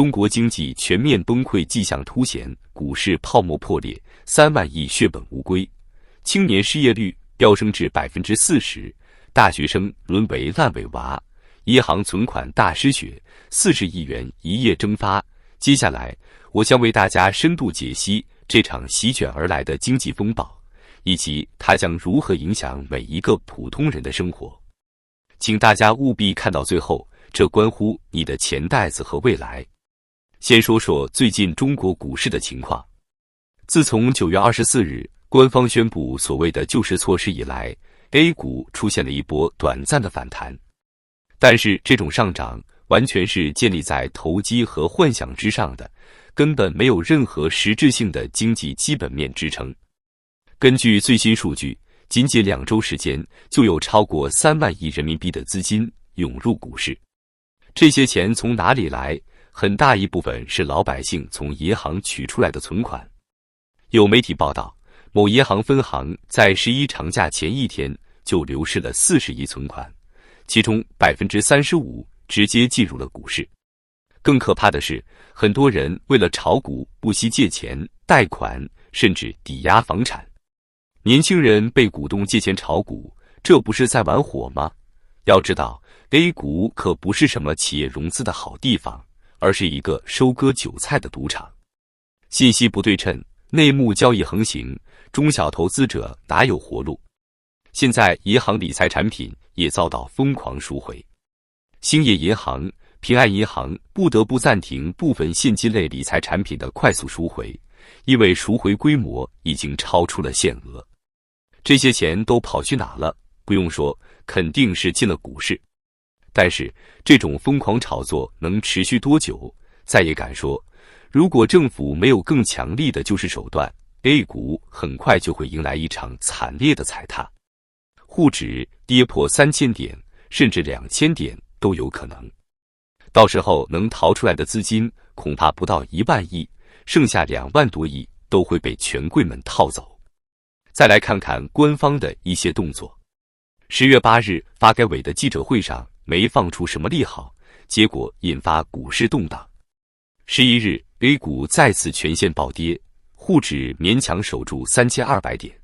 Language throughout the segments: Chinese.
中国经济全面崩溃迹象凸显，股市泡沫破裂，3万亿血本无归，青年失业率飙升至40%，大学生沦为烂尾娃，银行存款大失血，40亿元一夜蒸发。接下来，我将为大家深度解析这场席卷而来的经济风暴，以及它将如何影响每一个普通人的生活。请大家务必看到最后，这关乎你的钱袋子和未来。先说说最近中国股市的情况。自从9月24日官方宣布所谓的救市措施以来， A 股出现了一波短暂的反弹，但是这种上涨完全是建立在投机和幻想之上的，根本没有任何实质性的经济基本面支撑。根据最新数据，仅仅2周时间，就有超过3万亿人民币的资金涌入股市。这些钱从哪里来？很大一部分是老百姓从银行取出来的存款。有媒体报道，某银行分行在11长假前一天就流失了40亿存款，其中35%直接进入了股市。更可怕的是，很多人为了炒股不惜借钱、贷款，甚至抵押房产。年轻人被股东借钱炒股，这不是在玩火吗？要知道 ，A 股可不是什么企业融资的好地方，而是一个收割韭菜的赌场。信息不对称，内幕交易横行，中小投资者哪有活路？现在银行理财产品也遭到疯狂赎回，兴业银行、平安银行不得不暂停部分现金类理财产品的快速赎回，因为赎回规模已经超出了限额。这些钱都跑去哪了？不用说，肯定是进了股市。但是这种疯狂炒作能持续多久？再也敢说，如果政府没有更强力的救市手段， A 股很快就会迎来一场惨烈的踩踏，沪指跌破3000点，甚至2000点都有可能。到时候能逃出来的资金恐怕不到1万亿，剩下2万多亿都会被权贵们套走。再来看看官方的一些动作。10月8日发改委的记者会上没放出什么利好，结果引发股市动荡。11日 A 股再次全线暴跌，沪指勉强守住3200点。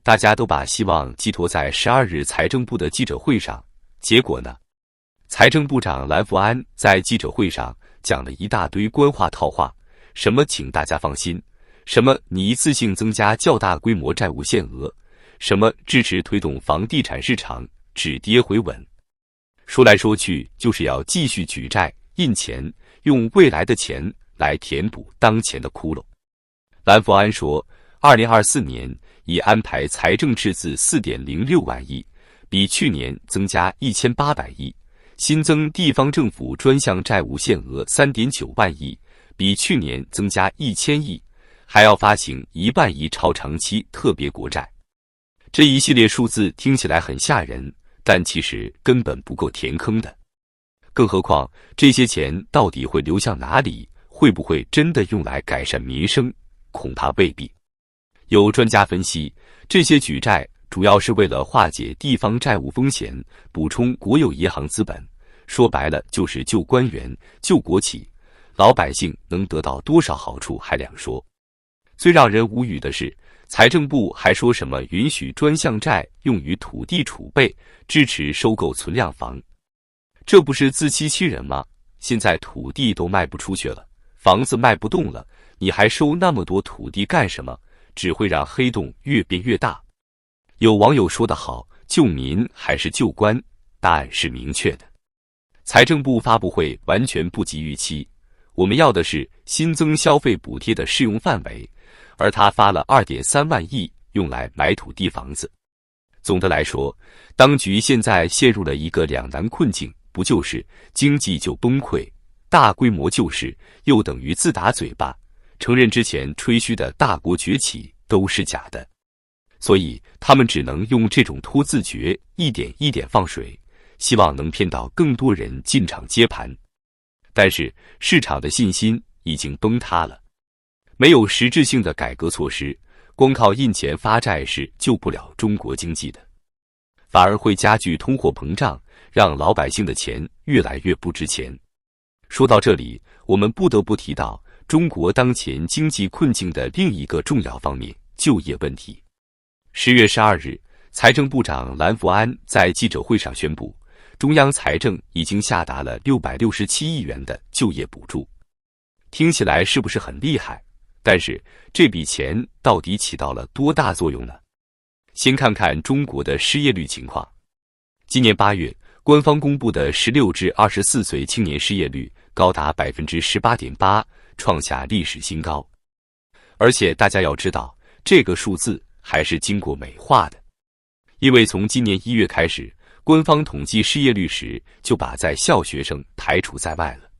大家都把希望寄托在12日财政部的记者会上，结果呢？财政部长蓝福安在记者会上讲了一大堆官话套话，什么请大家放心，什么你一次性增加较大规模债务限额，什么支持推动房地产市场止跌回稳。说来说去就是要继续举债印钱，用未来的钱来填补当前的窟窿。蓝福安说，2024年已安排财政赤字4.06万亿，比去年增加1800亿，新增地方政府专项债务限额3.9万亿，比去年增加1000亿，还要发行1万亿超长期特别国债。这一系列数字听起来很吓人，但其实根本不够填坑的。更何况这些钱到底会流向哪里？会不会真的用来改善民生？恐怕未必。有专家分析，这些举债主要是为了化解地方债务风险，补充国有银行资本，说白了就是救官员、救国企，老百姓能得到多少好处还两说。最让人无语的是，财政部还说什么允许专项债用于土地储备，支持收购存量房，这不是自欺欺人吗？现在土地都卖不出去了，房子卖不动了，你还收那么多土地干什么？只会让黑洞越变越大。有网友说得好，救民还是救官？答案是明确的。财政部发布会完全不及预期，我们要的是新增消费补贴的适用范围，而他发了2.3万亿用来买土地房子。总的来说，当局现在陷入了一个两难困境，不就是经济就崩溃，大规模救市又等于自打嘴巴，承认之前吹嘘的大国崛起都是假的。所以他们只能用这种拖字诀，一点一点放水，希望能骗到更多人进场接盘。但是市场的信心已经崩塌了，没有实质性的改革措施，光靠印钱发债是救不了中国经济的，反而会加剧通货膨胀，让老百姓的钱越来越不值钱。说到这里，我们不得不提到中国当前经济困境的另一个重要方面——就业问题。10月12日，财政部长蓝福安在记者会上宣布，中央财政已经下达了667亿元的就业补助。听起来是不是很厉害？但是这笔钱到底起到了多大作用呢？先看看中国的失业率情况。今年8月，官方公布的16至24岁青年失业率高达 18.8%， 创下历史新高。而且大家要知道，这个数字还是经过美化的，因为从今年1月开始，官方统计失业率时就把在校学生排除在外了。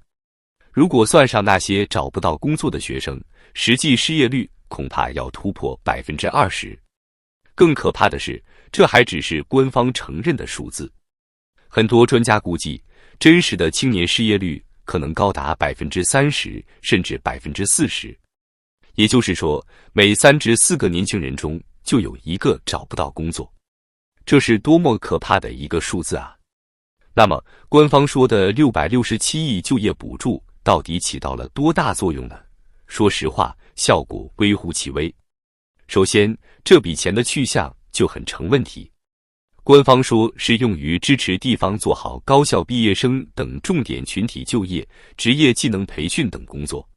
如果算上那些找不到工作的学生，实际失业率恐怕要突破 20%。更可怕的是，这还只是官方承认的数字。很多专家估计，真实的青年失业率可能高达 30%， 甚至 40%。也就是说，每3至4个年轻人中就有1个找不到工作。这是多么可怕的一个数字啊！那么，官方说的667亿就业补助到底起到了多大作用呢？说实话，效果微乎其微。首先，这笔钱的去向就很成问题。官方说是用于支持地方做好高校毕业生等重点群体就业、职业技能培训等工作。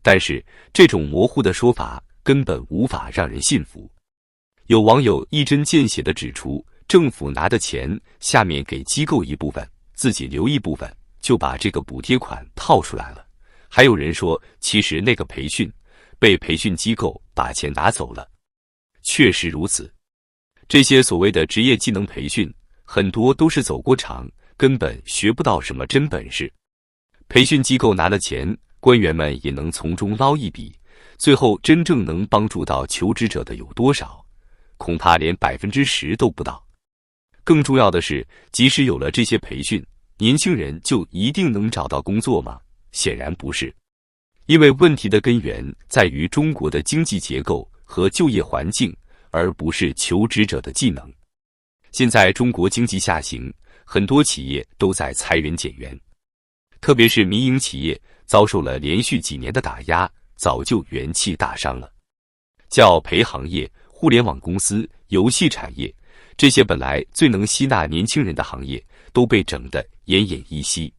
但是，这种模糊的说法根本无法让人信服。有网友一针见血地指出，政府拿的钱，下面给机构一部分，自己留一部分，就把这个补贴款套出来了。还有人说，其实那个培训被培训机构把钱拿走了。确实如此，这些所谓的职业技能培训，很多都是走过场，根本学不到什么真本事。培训机构拿了钱，官员们也能从中捞一笔，最后真正能帮助到求职者的有多少？恐怕连 10% 都不到。更重要的是，即使有了这些培训，年轻人就一定能找到工作吗？显然不是。因为问题的根源在于中国的经济结构和就业环境，而不是求职者的技能。现在中国经济下行，很多企业都在裁员减员，特别是民营企业遭受了连续几年的打压，早就元气大伤了。教培行业、互联网公司、游戏产业，这些本来最能吸纳年轻人的行业，都被整得奄奄一息。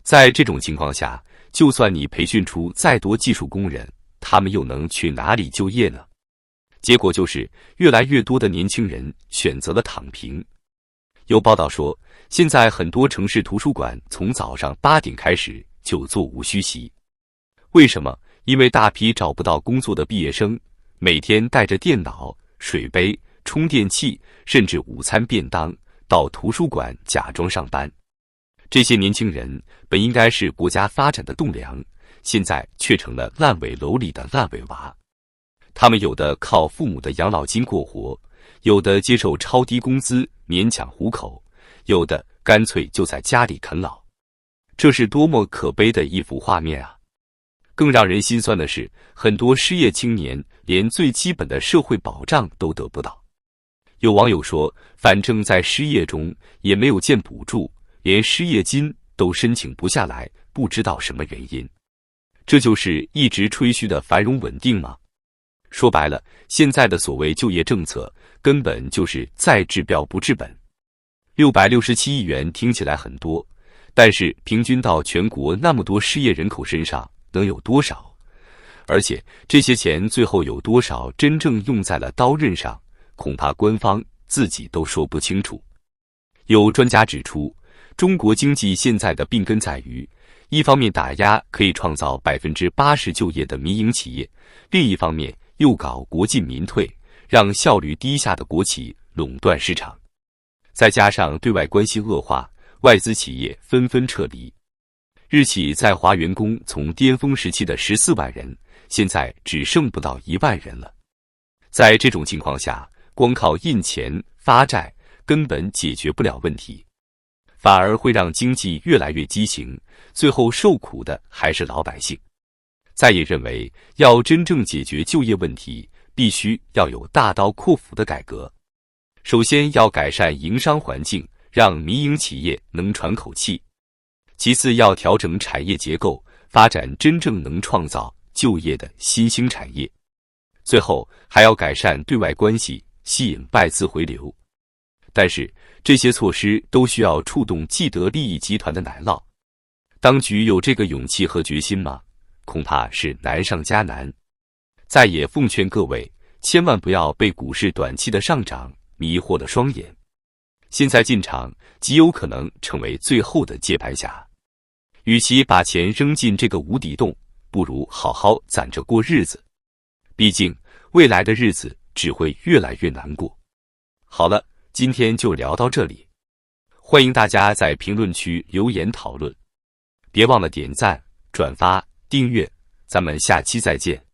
在这种情况下，就算你培训出再多技术工人，他们又能去哪里就业呢？结果就是越来越多的年轻人选择了躺平。有报道说，现在很多城市图书馆从早上8点开始就座无虚席。为什么？因为大批找不到工作的毕业生，每天带着电脑、水杯、充电器，甚至午餐便当，到图书馆假装上班。这些年轻人本应该是国家发展的栋梁，现在却成了烂尾楼里的烂尾娃。他们有的靠父母的养老金过活，有的接受超低工资勉强糊口，有的干脆就在家里啃老。这是多么可悲的一幅画面啊！更让人心酸的是，很多失业青年连最基本的社会保障都得不到。有网友说，反正在失业中也没有见补助，连失业金都申请不下来，不知道什么原因。这就是一直吹嘘的繁荣稳定吗？说白了，现在的所谓就业政策根本就是在治标不治本。667亿元听起来很多，但是平均到全国那么多失业人口身上能有多少？而且这些钱最后有多少真正用在了刀刃上，恐怕官方自己都说不清楚。有专家指出，中国经济现在的病根在于，一方面打压可以创造 80% 就业的民营企业，另一方面又搞国进民退，让效率低下的国企垄断市场。再加上对外关系恶化，外资企业纷纷撤离。日企在华员工从巅峰时期的14万人，现在只剩不到1万人了。在这种情况下，光靠印钱发债根本解决不了问题，反而会让经济越来越畸形，最后受苦的还是老百姓。在也认为，要真正解决就业问题，必须要有大刀阔斧的改革。首先要改善营商环境，让民营企业能喘口气。其次要调整产业结构，发展真正能创造就业的新兴产业。最后还要改善对外关系，吸引外资回流。但是这些措施都需要触动既得利益集团的奶酪。当局有这个勇气和决心吗？恐怕是难上加难。再也奉劝各位，千万不要被股市短期的上涨迷惑了双眼。现在进场极有可能成为最后的接盘侠。与其把钱扔进这个无底洞，不如好好攒着过日子。毕竟未来的日子只会越来越难过。好了，今天就聊到这里，欢迎大家在评论区留言讨论，别忘了点赞、转发、订阅，咱们下期再见。